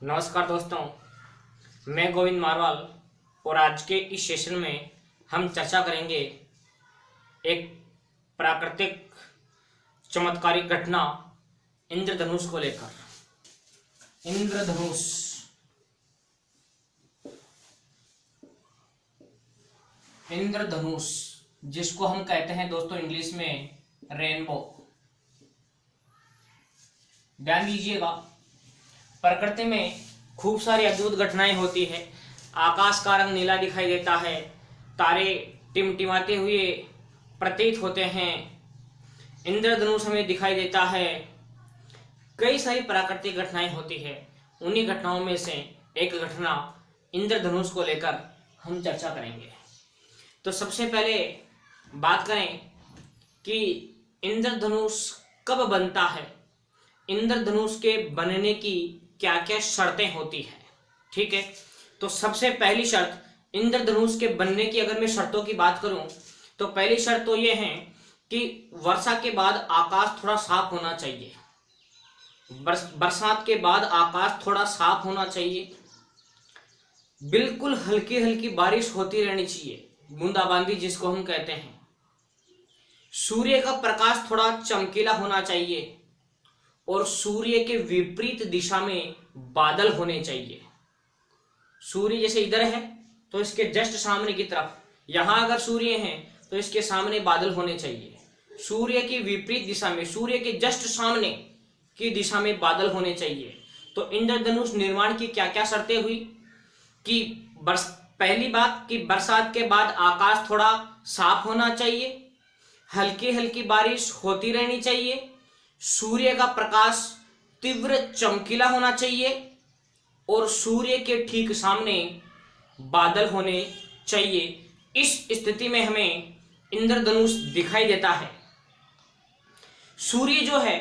नमस्कार दोस्तों, मैं गोविंद मारवाल और आज के इस सेशन में हम चर्चा करेंगे एक प्राकृतिक चमत्कारिक घटना इंद्रधनुष को लेकर। इंद्रधनुष जिसको हम कहते हैं दोस्तों इंग्लिश में रेनबो। ध्यान दीजिएगा, प्रकृति में खूब सारी अद्भुत घटनाएं होती है। आकाश का रंग नीला दिखाई देता है, तारे टिमटिमाते हुए प्रतीत होते हैं, इंद्रधनुष हमें दिखाई देता है। कई सारी प्राकृतिक घटनाएं होती है। उन्हीं घटनाओं में से एक घटना इंद्रधनुष को लेकर हम चर्चा करेंगे। तो सबसे पहले बात करें कि इंद्रधनुष कब बनता है, इंद्रधनुष के बनने की क्या क्या शर्तें होती हैं। ठीक है, तो सबसे पहली शर्त इंद्रधनुष के बनने की अगर मैं शर्तों की बात करूं तो पहली शर्त तो ये है कि वर्षा के बाद आकाश थोड़ा साफ होना चाहिए। बरसात के बाद आकाश थोड़ा साफ होना चाहिए, बिल्कुल हल्की हल्की बारिश होती रहनी चाहिए, बूंदाबांदी जिसको हम कहते हैं। सूर्य का प्रकाश थोड़ा चमकीला होना चाहिए और सूर्य के विपरीत दिशा में बादल होने चाहिए। सूर्य जैसे इधर है तो इसके जस्ट सामने की तरफ, यहां अगर सूर्य है तो इसके सामने बादल होने चाहिए। सूर्य की विपरीत दिशा में, सूर्य के जस्ट सामने की दिशा में बादल होने चाहिए। तो इंद्रधनुष निर्माण की क्या क्या शर्तें हुई कि पहली बात कि बरसात के बाद आकाश थोड़ा साफ होना चाहिए, हल्की हल्की बारिश होती रहनी चाहिए, सूर्य का प्रकाश तीव्र चमकीला होना चाहिए और सूर्य के ठीक सामने बादल होने चाहिए। इस स्थिति में हमें इंद्रधनुष दिखाई देता है। सूर्य जो है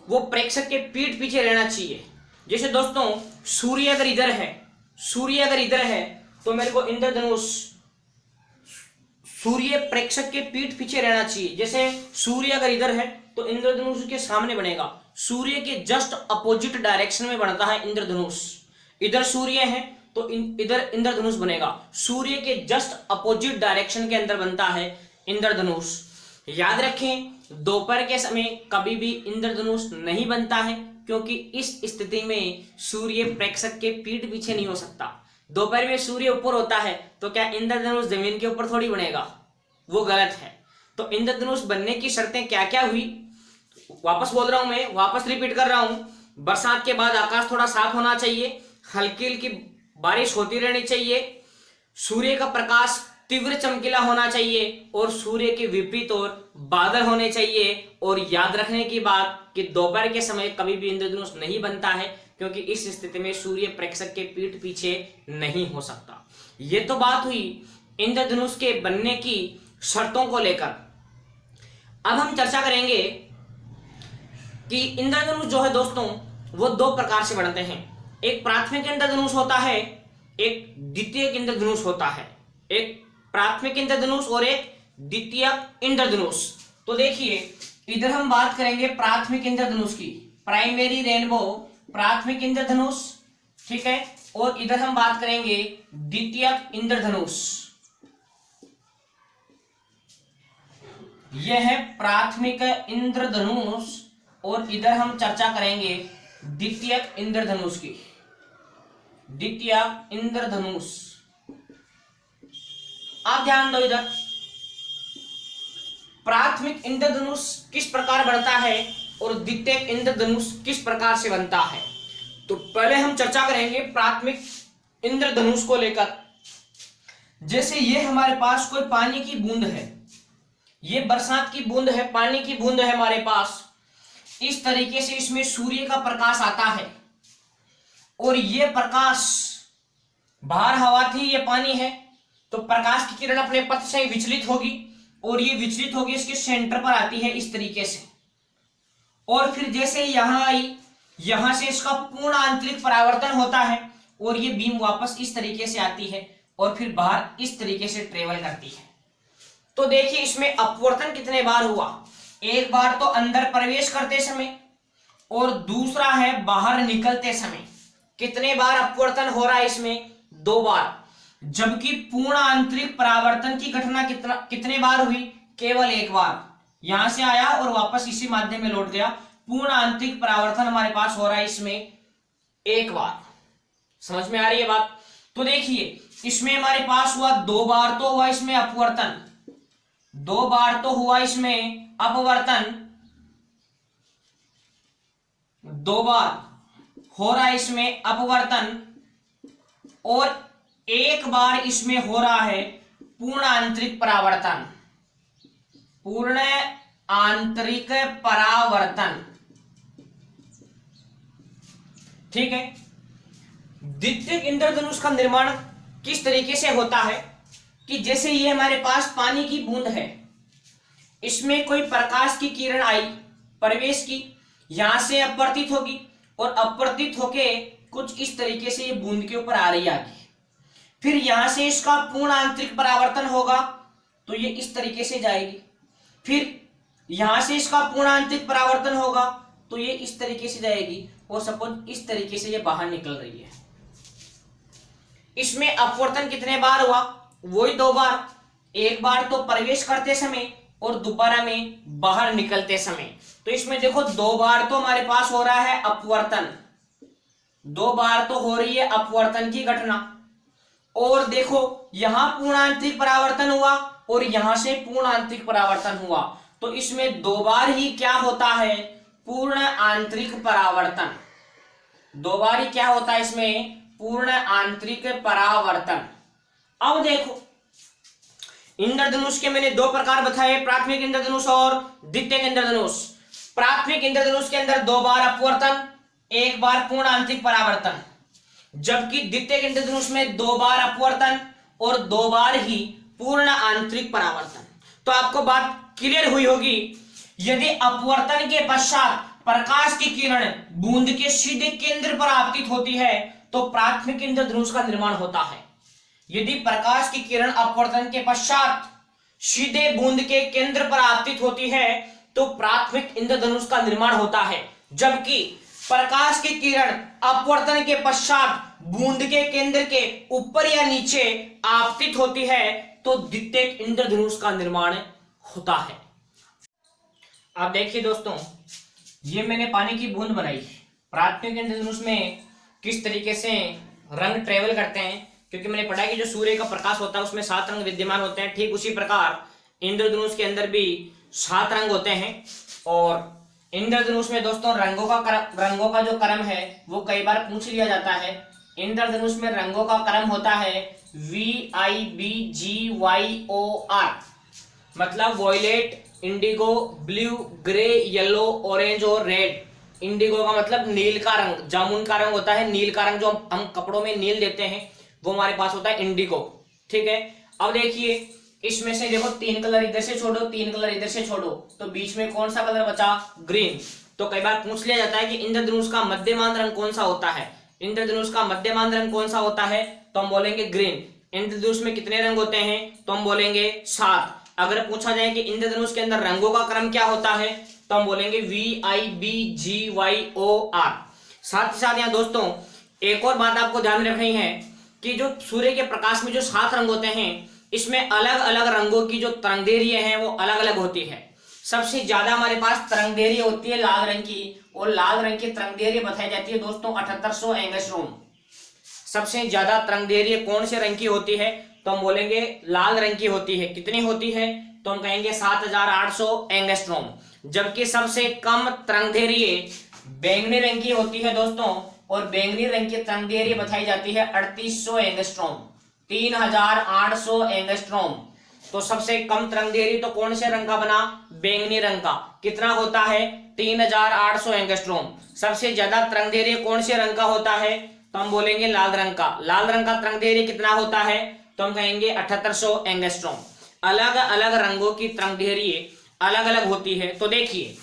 वो प्रेक्षक के पीठ पीछे रहना चाहिए। जैसे दोस्तों सूर्य अगर इधर है तो मेरे को इंद्रधनुष सूर्य प्रेक्षक के पीठ पीछे रहना चाहिए। जैसे सूर्य अगर इधर है तो इंद्रधनुष के सामने बनेगा, सूर्य के जस्ट अपोजिट डायरेक्शन में बनता है इंद्रधनुष। इधर सूर्य है तो इधर इंद्रधनुष बनेगा, सूर्य के जस्ट अपोजिट डायरेक्शन के अंदर बनता है इंद्रधनुष। याद रखें, दोपहर के समय कभी भी इंद्रधनुष नहीं बनता है, क्योंकि इस स्थिति में सूर्य प्रेक्षक के पीठ पीछे नहीं हो सकता। दोपहर में सूर्य ऊपर होता है तो क्या इंद्रधनुष जमीन के ऊपर थोड़ी बनेगा, वो गलत है। तो इंद्रधनुष बनने की शर्तें क्या क्या हुई, वापस बोल रहा हूं, मैं वापस रिपीट कर रहा हूं। बरसात के बाद आकाश थोड़ा साफ होना चाहिए, हल्की हल्की बारिश होती रहनी चाहिए, सूर्य का प्रकाश तीव्र चमकीला होना चाहिए और सूर्य के विपरीत ओर बादल होने चाहिए। और याद रखने की बात कि दोपहर के समय कभी भी इंद्रधनुष नहीं बनता है, क्योंकि इस स्थिति में सूर्य प्रेक्षक के पीठ पीछे नहीं हो सकता। ये तो बात हुई इंद्रधनुष के बनने की शर्तों को लेकर। अब हम चर्चा करेंगे कि इंद्रधनुष जो है दोस्तों वो दो प्रकार से बनते हैं। एक प्राथमिक इंद्रधनुष होता है, एक द्वितीयक इंद्रधनुष होता है। एक प्राथमिक इंद्रधनुष और एक द्वितीयक इंद्रधनुष। तो देखिए, इधर हम बात करेंगे प्राथमिक इंद्रधनुष की, प्राइमरी रेनबो प्राथमिक इंद्रधनुष, ठीक है। और इधर हम बात करेंगे द्वितीयक इंद्रधनुष, यह है प्राथमिक इंद्रधनुष। और इधर हम चर्चा करेंगे द्वितीयक इंद्रधनुष की, द्वितीयक इंद्रधनुष। आप ध्यान दो, इधर प्राथमिक इंद्रधनुष किस प्रकार बनता है और द्वितीयक इंद्रधनुष किस प्रकार से बनता है। तो पहले हम चर्चा करेंगे प्राथमिक इंद्रधनुष को लेकर। जैसे ये हमारे पास कोई पानी की बूंद है, ये बरसात की बूंद है, पानी की बूंद है हमारे पास। इस तरीके से इसमें सूर्य का प्रकाश आता है और ये प्रकाश, बाहर हवा थी, ये पानी है, तो प्रकाश की किरण अपने पथ से विचलित होगी और ये विचलित होगी इसके सेंटर पर आती है इस तरीके से। और फिर जैसे यहां आई, यहां से इसका पूर्ण आंतरिक परावर्तन होता है और ये बीम वापस इस तरीके से आती है और फिर बाहर इस तरीके से ट्रेवल करती है। तो देखिए इसमें अपवर्तन कितने बार हुआ, एक बार तो अंदर प्रवेश करते समय और दूसरा है बाहर निकलते समय। कितने बार अपवर्तन हो रहा है इसमें? 2 बार। जबकि पूर्ण आंतरिक परावर्तन की घटना कितने बार हुई? केवल 1 बार। यहां से आया और वापस इसी माध्यम में लौट गया। पूर्ण आंतरिक परावर्तन हमारे पास हो रहा है इसमें 1 बार। समझ में आ रही है बात? तो देखिए इसमें हमारे पास हुआ 2 बार तो हुआ इसमें अपवर्तन, 2 बार तो हुआ इसमें अपवर्तन, 2 बार हो रहा है इसमें अपवर्तन, और 1 बार इसमें हो रहा है पूर्ण आंतरिक परावर्तन। पूर्ण आंतरिक परावर्तन, ठीक है। द्वितीयक इंद्रधनुष का निर्माण किस तरीके से होता है कि जैसे ये हमारे पास पानी की बूंद है, इसमें कोई प्रकाश की किरण आई, प्रवेश की, यहां से अपवर्तित होगी और अपवर्तित होके कुछ इस तरीके से ये बूंद के ऊपर आ रही है आगे। फिर यहां से इसका पूर्ण आंतरिक परावर्तन होगा तो ये इस तरीके से जाएगी। फिर यहां से इसका पूर्ण आंतरिक परावर्तन होगा तो ये इस तरीके से जाएगी, और सपोज इस तरीके से ये बाहर निकल रही है। इसमें अपवर्तन कितने बार हुआ? वही 2 बार। 1 बार तो प्रवेश करते समय और दोबारा में बाहर निकलते समय। तो इसमें देखो 2 बार तो हमारे पास हो रहा है अपवर्तन, 2 बार तो हो रही है अपवर्तन की घटना। और देखो यहां पूर्ण आंतरिक परावर्तन हुआ और यहां से पूर्ण आंतरिक परावर्तन हुआ, तो इसमें 2 बार ही क्या होता है? पूर्ण आंतरिक परावर्तन। 2 बार ही क्या होता है इसमें? पूर्ण आंतरिक परावर्तन। अब देखो इंद्रधनुष के मैंने 2 प्रकार बताए, प्राथमिक इंद्रधनुष और द्वितीयक इंद्रधनुष। प्राथमिक इंद्रधनुष के अंदर 2 बार अपवर्तन, 1 बार पूर्ण आंतरिक परावर्तन। जबकि द्वितीयक इंद्रधनुष में 2 बार अपवर्तन और 2 बार ही पूर्ण आंतरिक परावर्तन। तो आपको बात क्लियर हुई होगी। यदि अपवर्तन के पश्चात प्रकाश की किरण बूंद के सीधे केंद्र पर आपतित होती है तो प्राथमिक इंद्रधनुष का निर्माण होता है। यदि प्रकाश की किरण अपवर्तन के पश्चात सीधे बूंद के केंद्र पर आपतित होती है तो प्राथमिक इंद्रधनुष का निर्माण होता है। जबकि प्रकाश की किरण अपवर्तन के पश्चात बूंद के केंद्र के ऊपर या नीचे आपतित होती है तो द्वितीयक इंद्रधनुष का निर्माण होता है। अब देखिए दोस्तों, ये मैंने पानी की बूंद बनाई। प्राथमिक इंद्रधनुष में किस तरीके से रंग ट्रेवल करते हैं, क्योंकि मैंने पढ़ा कि जो सूर्य का प्रकाश होता है उसमें 7 रंग विद्यमान होते हैं। ठीक उसी प्रकार इंद्रधनुष के अंदर भी 7 रंग होते हैं। और इंद्रधनुष में दोस्तों रंगों का जो क्रम है वो कई बार पूछ लिया जाता है। इंद्रधनुष में रंगों का क्रम होता है VIBGYOR, मतलब violet, indigo, blue, grey, yellow, orange और रेड। इंडिगो का मतलब नील का रंग, जामुन का रंग होता है। नील का रंग जो हम कपड़ों में नील देते हैं वो हमारे पास होता है इंडिगो, ठीक है। अब देखिए इसमें से देखो 3 कलर इधर से छोड़ो, 3 कलर इधर से छोड़ो, तो बीच में कौन सा कलर बचा? ग्रीन। तो कई बार पूछ लिया जाता है कि इंद्रधनुष का मध्यमान रंग कौन सा होता है। इंद्रधनुष का मध्यमान रंग कौन सा होता है? तो हम बोलेंगे ग्रीन। इंद्रधनुष में कितने रंग होते हैं? तो हम बोलेंगे 7। अगर पूछा जाए कि इंद्रधनुष के अंदर रंगों का क्रम क्या होता है तो हम बोलेंगे VIBGYOR। साथ ही साथ यहाँ दोस्तों एक और बात आपको ध्यान रखनी है कि जो सूर्य के प्रकाश में जो 7 रंग होते हैं इसमें अलग अलग रंगों की जो तरंगदैर्घ्य है वो अलग अलग होती है। सबसे ज्यादा हमारे पास तरंगदैर्घ्य होती है लाल रंग की, और लाल रंग की तरंगदैर्घ्य बताई जाती है दोस्तों 7800 एंगस्ट्रॉम। सबसे ज्यादा तरंगदैर्घ्य कौन से रंग की होती है? तो हम बोलेंगे लाल रंग की होती है। कितनी होती है? तो हम कहेंगे 7800 एंगस्ट्रॉम। जबकि सबसे कम तरंगदैर्घ्य बैंगनी रंग की होती है दोस्तों, और बैंगनी रंग की तरंगदैर्घ्य बताई जाती है 3800 एंगस्ट्रॉम, 3800 एंगस्ट्रॉम। तो सबसे कम तरंगदैर्घ्य तो कौन से रंग का बना? बैंगनी रंग का। कितना होता है? 3800 एंगस्ट्रॉम। सबसे ज्यादा तरंगदैर्घ्य कौन से रंग का होता है? तो हम बोलेंगे लाल रंग का। लाल रंग का तरंगदैर्घ्य कितना होता है? तो हम कहेंगे 7800 एंगस्ट्रॉम। अलग अलग रंगों की तरंगदैर्घ्य अलग अलग होती है। तो देखिए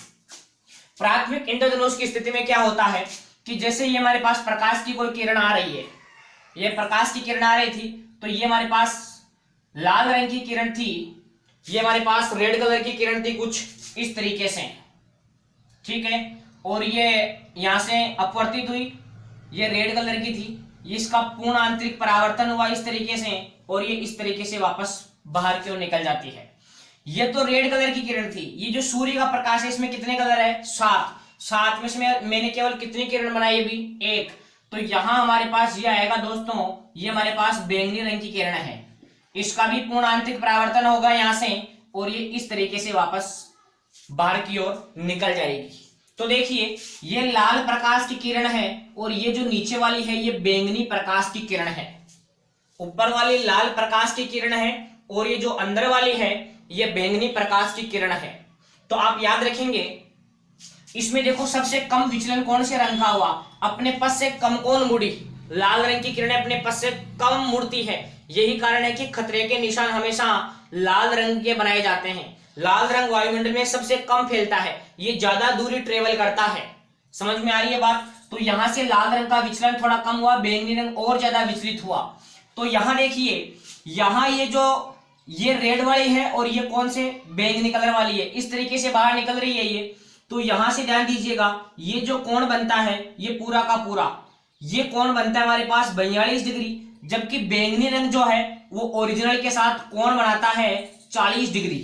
प्राथमिक इंद्रधनुष की स्थिति में क्या होता है कि जैसे ये हमारे पास प्रकाश की कोई किरण आ रही है, ये प्रकाश की किरण आ रही थी, तो ये हमारे पास लाल रंग की किरण थी, ये हमारे पास रेड कलर की किरण थी कुछ इस तरीके से, ठीक है। और ये यहां से अपवर्तित हुई, ये रेड कलर की थी, ये इसका पूर्ण आंतरिक परावर्तन हुआ इस तरीके से, और ये इस तरीके से वापस बाहर की ओर निकल जाती है। ये तो रेड कलर की किरण थी। ये जो सूर्य का प्रकाश है इसमें कितने कलर है? 7। 7 में से मैंने केवल कितनी किरण बनाई अभी? 1। तो यहां हमारे पास ये आएगा दोस्तों, ये हमारे पास बैंगनी रंग की किरण है। इसका भी पूर्ण आंतरिक परावर्तन होगा यहां से, और ये इस तरीके से वापस बाहर की ओर निकल जाएगी। तो देखिए ये लाल प्रकाश की किरण है, और ये जो नीचे वाली है ये बैंगनी प्रकाश की किरण है। ऊपर वाली लाल प्रकाश की किरण है, और ये जो अंदर वाली है ये बैंगनी प्रकाश की किरण है। तो आप याद रखेंगे इसमें देखो सबसे कम विचलन कौन से रंग का हुआ? अपने पथ से कम कौन मुड़ी? लाल रंग की किरणें अपने पथ से कम मुड़ती है। यही कारण है कि खतरे के निशान हमेशा लाल रंग के बनाए जाते हैं। लाल रंग वायुमंडल में सबसे कम फैलता है, ये ज्यादा दूरी ट्रेवल करता है। समझ में आ रही है बात? तो यहां से लाल रंग का विचलन थोड़ा कम हुआ, बैंगनी रंग और ज्यादा विचलित हुआ। तो यहां देखिए, यहां ये रेड वाली है और ये कौन से? बैंगनी कलर वाली है। इस तरीके से बाहर निकल रही है ये। तो यहां से ध्यान दीजिएगा, ये जो कोण बनता है ये पूरा का पूरा, ये कोण बनता है हमारे पास 42 डिग्री, जबकि बैंगनी रंग जो है वो ओरिजिनल के साथ कोण बनाता है 40 डिग्री।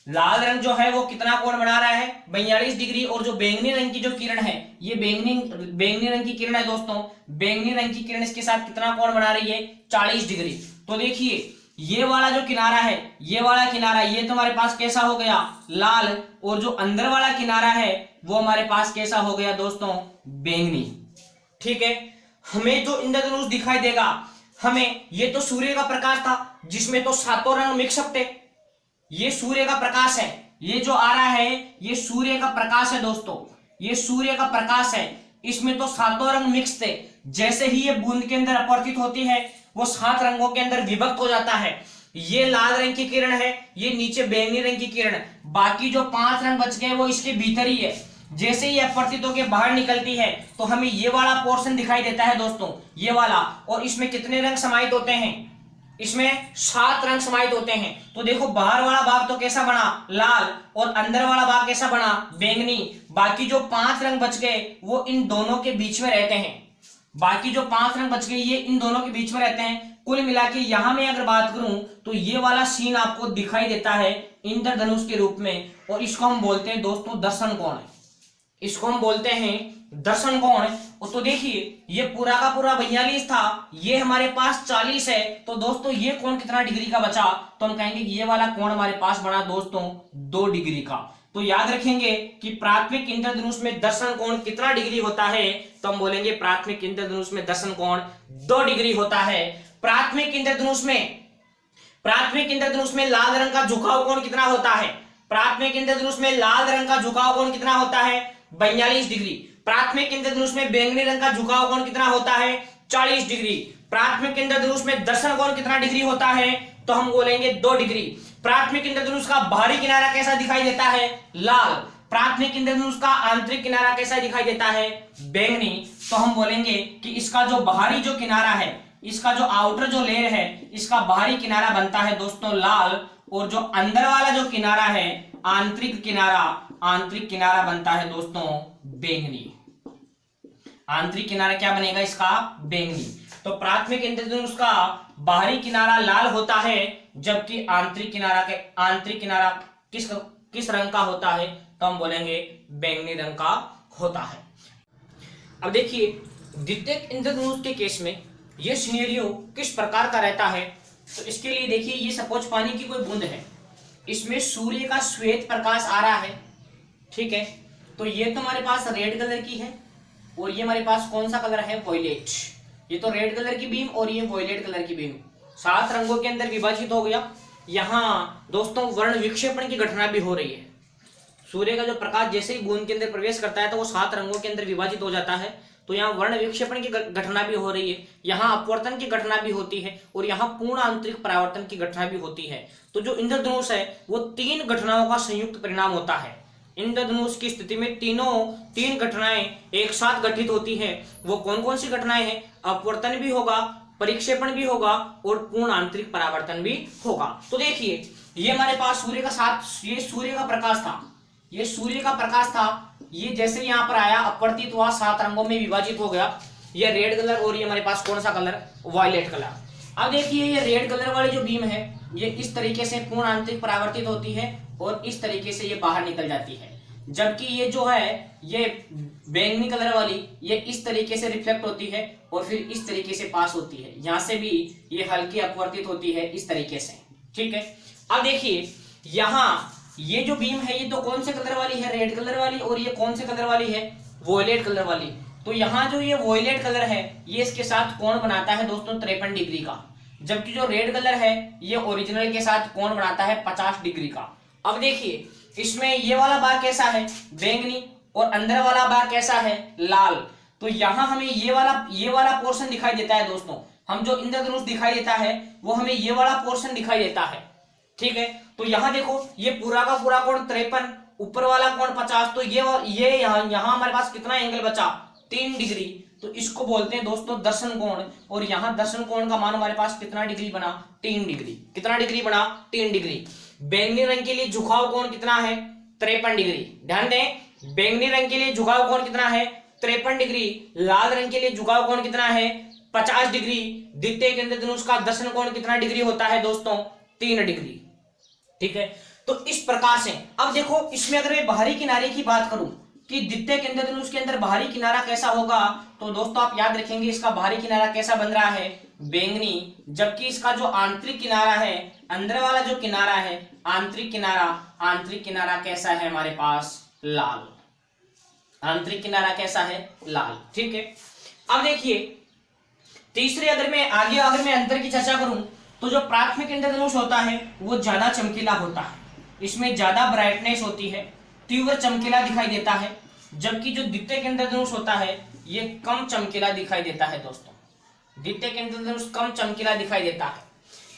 लाल रंग जो है वो कितना कोण बना रहा है? 42 डिग्री। और जो बैंगनी रंग की जो किरण है ये बैंगनी रंग की किरण है दोस्तों, बैंगनी रंग की किरण इसके साथ कितना कोण बना रही है? 40 डिग्री। तो देखिए ये वाला जो किनारा है, ये वाला किनारा, ये तो हमारे पास कैसा हो गया? लाल। और जो अंदर वाला किनारा है वो हमारे पास कैसा हो गया दोस्तों? बैंगनी। ठीक है, हमें जो इंद्रधनुष दिखाई देगा, हमें ये तो सूर्य का प्रकाश था जिसमें तो सातों रंग मिक्स अप थे। ये सूर्य का प्रकाश है, ये जो आ रहा है ये सूर्य का प्रकाश है दोस्तों, ये सूर्य का प्रकाश है। इसमें तो सातों रंग मिक्स थे। जैसे ही ये बूंद के अंदर अपवर्तित होती है वो 7 रंगों के अंदर विभक्त हो जाता है। ये लाल रंग की किरण है, ये नीचे बैंगनी रंग की किरण, बाकी जो 5 रंग बच गए वो इसके भीतर ही है। जैसे ही अपवर्तित होकर बाहर निकलती है तो हमें ये वाला पोर्शन दिखाई देता है दोस्तों, ये वाला। और इसमें कितने रंग समाहित होते हैं? इसमें 7 रंग समाहित होते हैं। तो देखो बाहर वाला भाग तो कैसा बना? लाल। और अंदर वाला भाग कैसा बना? बैंगनी। बाकी जो 5 रंग बच गए वो इन दोनों के बीच में रहते हैं। बाकी जो 5 रंग बच गए ये इन दोनों के बीच में रहते हैं। कुल मिला के यहां मैं अगर बात करूं तो ये वाला सीन आपको दिखाई देता है इंद्रधनुष के रूप में, और इसको हम बोलते हैं दोस्तों दर्शन कोण। इसको हम बोलते हैं दर्शन कोण। तो देखिए ये पूरा का पूरा 42 था, ये हमारे पास 40 है। तो दोस्तों ये कोण कितना डिग्री का बचा? तो हम कहेंगे ये वाला कोण हमारे पास बना दोस्तों 2 डिग्री का। तो याद रखेंगे कि प्राथमिक इंद्रधनुष में दर्शन कोण कितना डिग्री होता है? तो हम बोलेंगे प्राथमिक इंद्रधनुष में दर्शन कोण 2 डिग्री होता है। प्राथमिक इंद्रधनुष में लाल रंग का झुकाव कोण कितना होता है? प्राथमिक इंद्रधनुष में लाल रंग का झुकाव कोण कितना होता है? 42 डिग्री। प्राथमिक इंद्रधनुष में बैंगनी रंग का झुकाव कोण कितना होता है? 40 डिग्री। प्राथमिक इंद्रधनुष में दर्शन कोण कितना डिग्री होता है? तो हम बोलेंगे 2 डिग्री। प्राथमिक इंद्रधनुष का बाहरी किनारा कैसा दिखाई देता है? लाल। प्राथमिक इंद्रधनुष का आंतरिक किनारा कैसा दिखाई देता है? बैंगनी। तो हम बोलेंगे कि इसका जो बाहरी जो किनारा है, इसका जो आउटर जो लेयर है, इसका बाहरी किनारा बनता है दोस्तों लाल, और जो अंदर वाला जो किनारा है आंतरिक किनारा बनता है दोस्तों बैंगनी। आंतरिक किनारा क्या बनेगा इसका? बैंगनी। तो प्राथमिक इंद्रधनुष का बाहरी किनारा लाल होता है, जबकि आंतरिक किनारा किस रंग का होता है? तो हम बोलेंगे बैंगनी रंग का होता है। अब देखिए द्वितीयक इंद्रधनुष के केस में यह सिनेरियो किस प्रकार का रहता है। तो इसके लिए देखिए ये सपोज पानी की कोई बूंद है, इसमें सूर्य का श्वेत प्रकाश आ रहा है। ठीक है, तो ये तो हमारे पास रेड कलर की है, और ये हमारे पास कौन सा कलर है? वॉयलेट। ये तो रेड कलर की बीम और ये वॉयलेट कलर की बीम 7 रंगों के अंदर विभाजित हो गया। यहाँ दोस्तों वर्ण विक्षेपण की घटना भी हो रही है। सूर्य का जो प्रकाश जैसे ही बूंद के अंदर प्रवेश करता है तो वो 7 रंगों के अंदर विभाजित हो जाता है। तो यहाँ वर्ण विक्षेपण की घटना भी हो रही है, यहाँ अपवर्तन की घटना भी होती है, और यहाँ पूर्ण आंतरिक परावर्तन की घटना भी होती है। तो जो इंद्रधनुष है वो 3 घटनाओं का संयुक्त परिणाम होता है। इंद्रधनुष की स्थिति में 3 घटनाएं एक साथ घटित होती है। वो कौन कौन सी घटनाएं हैं? अपवर्तन भी होगा, परिक्षेपण भी होगा, और पूर्ण आंतरिक परावर्तन भी होगा। तो देखिए ये हमारे पास सूर्य का प्रकाश था, ये सूर्य का प्रकाश था, ये जैसे यहाँ पर आया अपवर्तित हुआ, 7 रंगों में विभाजित हो गया, ये रेड कलर और ये हमारे पास कौन सा कलर, वायलेट कलर। अब देखिए ये रेड कलर वाली जो बीम है ये इस तरीके से पूर्ण आंतरिक परावर्तित होती है और इस तरीके से ये बाहर निकल जाती है, जबकि ये जो है ये बैंगनी कलर वाली ये इस तरीके से रिफ्लेक्ट होती है और फिर इस तरीके से पास होती है, यहां से भी ये हल्की अपवर्तित होती है इस तरीके से, ठीक है। अब देखिए यहाँ ये जो बीम है ये तो कौन से कलर वाली है, रेड कलर वाली, और ये कौन से कलर वाली है, वॉयलेट कलर वाली। तो यहाँ जो ये वॉयलेट कलर है ये इसके साथ कोण बनाता है दोस्तों 53 डिग्री का, जबकि जो रेड कलर है ये ओरिजिनल के साथ कोण बनाता है 50 डिग्री का। अब देखिए इसमें ये वाला बार कैसा है, बैंगनी, और अंदर वाला बार कैसा है, लाल। तो यहाँ हमें ये वाला पोर्शन दिखाई देता है दोस्तों, हम जो इंद्रधनुष दिखाई देता है वो हमें ये वाला पोर्शन दिखाई देता है, ठीक है। तो यहाँ देखो ये पूरा का पूरा कोण 53, ऊपर वाला कोण 50, तो ये यहाँ हमारे पास कितना एंगल बचा, 3 डिग्री। तो इसको बोलते हैं दोस्तों दर्शन कोण, और यहाँ दर्शन कोण का मान हमारे पास कितना डिग्री बना, 3 डिग्री। कितना डिग्री बना, 3 डिग्री। बैंगनी रंग के लिए झुकाव कोण कितना है, 53 डिग्री। ध्यान दें, बैंगनी रंग के लिए झुकाव कोण कितना है, 53 डिग्री। लाल रंग के लिए झुकाव कोण कितना है, 50 डिग्री। द्वितीय इंद्रधनुष का दर्शन कोण कितना डिग्री होता है दोस्तों, 3 डिग्री, ठीक है। तो इस प्रकार से अब देखो इसमें अगर मैं बाहरी किनारे की बात करूं कि द्वितीय इंद्रधनुष के अंदर बाहरी किनारा कैसा होगा, तो दोस्तों आप याद रखेंगे इसका बाहरी किनारा कैसा बन रहा है, बैंगनी, जबकि इसका जो आंतरिक किनारा है, अंदर वाला जो किनारा है आंतरिक किनारा कैसा है हमारे पास, लाल। आंतरिक किनारा कैसा है, लाल, ठीक है। अब देखिए तीसरे अगर मैं अंतर की चर्चा करूं तो जो प्राथमिक इंद्रधनुष होता है वो ज्यादा चमकीला होता है, इसमें ज्यादा ब्राइटनेस होती है, तीव्र चमकीला दिखाई देता है, जबकि जो द्वितीय इंद्रधनुष होता है ये कम चमकीला दिखाई देता है दोस्तों। द्वितीय इंद्रधनुष कम चमकीला दिखाई देता है।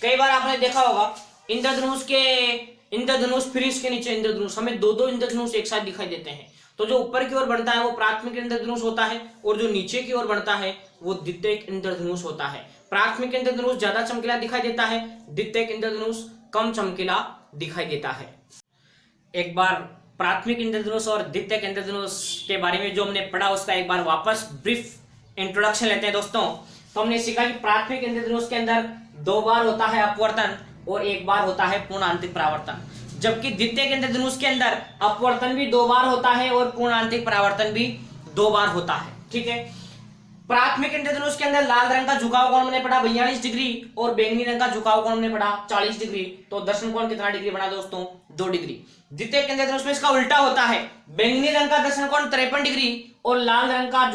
कई बार आपने देखा होगा इंद्रधनुष फिर इसके नीचे इंद्रधनुष, हमें दो इंद्रधनुष एक साथ दिखाई देते हैं। तो जो ऊपर की ओर बनता है वो प्राथमिक इंद्रधनुष होता है और जो नीचे की ओर बनता है वो द्वितीय इंद्रधनुष होता है। प्राथमिक इंद्रधनुष ज्यादा चमकीला दिखाई देता है, द्वितीय इंद्रधनुष कम चमकीला दिखाई देता है। एक बार प्राथमिक इंद्रधनुष और द्वितीय इंद्रधनुष के बारे में जो हमने पढ़ा उसका एक बार वापस ब्रीफ इंट्रोडक्शन लेते हैं दोस्तों। तो हमने सीखा कि प्राथमिक इंद्रधनुष के अंदर 2 बार होता है अपवर्तन और 1 बार होता है पूर्ण आंतरिक परावर्तन, जबकि द्वितीय इंद्रधनुष के अंदर अपवर्तन भी 2 बार होता है और पूर्ण आंतरिक परावर्तन भी 2 बार होता है, ठीक है। प्राथमिक इंद्रधनुष के अंदर लाल रंग का झुकाव कोण हमने पढ़ा 42 डिग्री और बैंगनी रंग का झुकाव कोण हमने पढ़ा 40 डिग्री। तो दर्शन कोण कितना डिग्री बना दोस्तों, 2 डिग्री। द्वितीय इंद्रधनुष में इसका उल्टा होता है, बैंगनी रंग का दर्शन कोण 53 डिग्री और लाल रंग का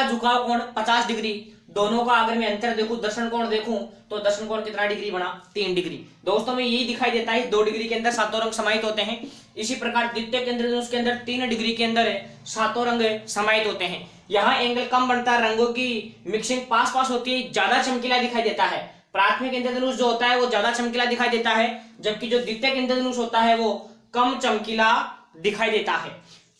झुकाव कोण 50 डिग्री। दोनों का अगर मैं अंतर देखूं, दर्शन कोण देखूं, तो दर्शन कोण कितना डिग्री बना, 3 डिग्री। दोस्तों में यही दिखाई देता है 2 डिग्री के अंदर 7 रंग समाहित होते हैं। इसी प्रकार द्वितीय इंद्रधनुष के अंदर 3 डिग्री के अंदर 7 रंग समाहित होते हैं। यहाँ एंगल कम बनता है, रंगों की मिक्सिंग पास होती है, ज्यादा चमकीला दिखाई देता है। प्राथमिक इंद्रधनुष जो होता है वो ज्यादा चमकीला दिखाई देता है, जबकि जो द्वितीय इंद्रधनुष होता है वो कम चमकीला दिखाई देता है।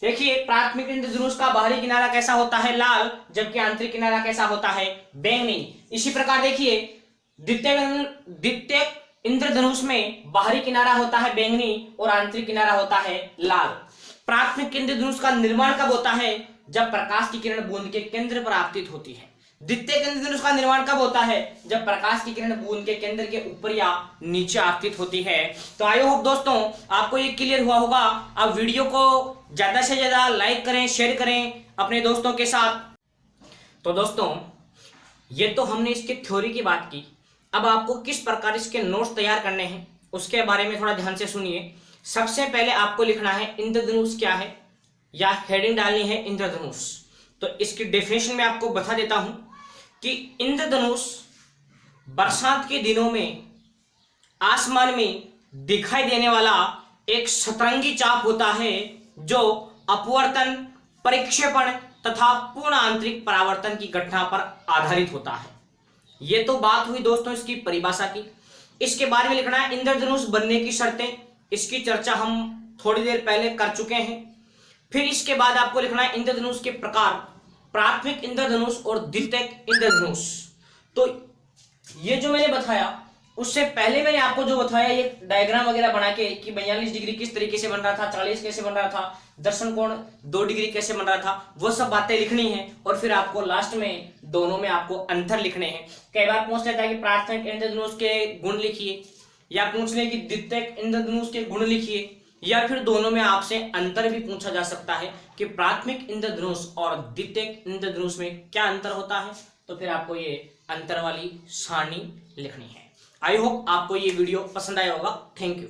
देखिए प्राथमिक इंद्रधनुष का बाहरी किनारा कैसा होता है, लाल, जबकि आंतरिक किनारा कैसा होता है, बैंगनी। इसी प्रकार देखिए द्वितीय इंद्रधनुष में बाहरी किनारा होता है बैंगनी और आंतरिक किनारा होता है लाल। प्राथमिक इंद्रधनुष का निर्माण कब होता है, जब प्रकाश की किरण बूंद के केंद्र पर आपतित होती है। द्वितीय इंद्रधनुष का निर्माण कब होता है, जब प्रकाश की किरण बूंद के केंद्र के ऊपर या नीचे आपतित होती है। तो आई होप दोस्तों आपको ये क्लियर हुआ होगा। आप वीडियो को ज्यादा से ज्यादा लाइक करें, शेयर करें अपने दोस्तों के साथ। तो दोस्तों ये तो हमने इसकी थ्योरी की बात की, अब आपको किस प्रकार इसके नोट्स तैयार करने हैं उसके बारे में थोड़ा ध्यान से सुनिए। सबसे पहले आपको लिखना है इंद्रधनुष क्या है, या हेडिंग डालनी है इंद्रधनुष। तो इसकी डेफिनेशन में आपको बता देता हूं कि इंद्रधनुष बरसात के दिनों में आसमान में दिखाई देने वाला एक सतरंगी चाप होता है जो अपवर्तन, परिक्षेपण तथा पूर्ण आंतरिक परावर्तन की घटना पर आधारित होता है। यह तो बात हुई दोस्तों इसकी परिभाषा की। इसके बारे में लिखना है इंद्रधनुष बनने की शर्तें, इसकी चर्चा हम थोड़ी देर पहले कर चुके हैं। फिर इसके बाद आपको लिखना है इंद्रधनुष के प्रकार, प्राथमिक इंद्रधनुष और द्वितीय इंद्रधनुष। तो ये जो मैंने बताया उससे पहले मैंने आपको जो बताया ये डायग्राम वगैरह बना के कि 42 डिग्री किस तरीके से बन रहा था, 40 कैसे बन रहा था, दर्शन कोण 2 डिग्री कैसे बन रहा था, वो सब बातें लिखनी है। और फिर आपको लास्ट में दोनों में आपको अंतर लिखने हैं। कई बार पूछ लेता है कि प्राथमिक इंद्रधनुष के गुण लिखिए, या पूछ ले कि द्वितीयक इंद्रधनुष के गुण लिखिए, या फिर दोनों में आपसे अंतर भी पूछा जा सकता है कि प्राथमिक इंद्रधनुष और द्वितीयक इंद्रधनुष में क्या अंतर होता है। तो फिर आपको ये अंतर वाली सारणी लिखनी है। आई होप आपको ये वीडियो पसंद आया होगा। Thank you.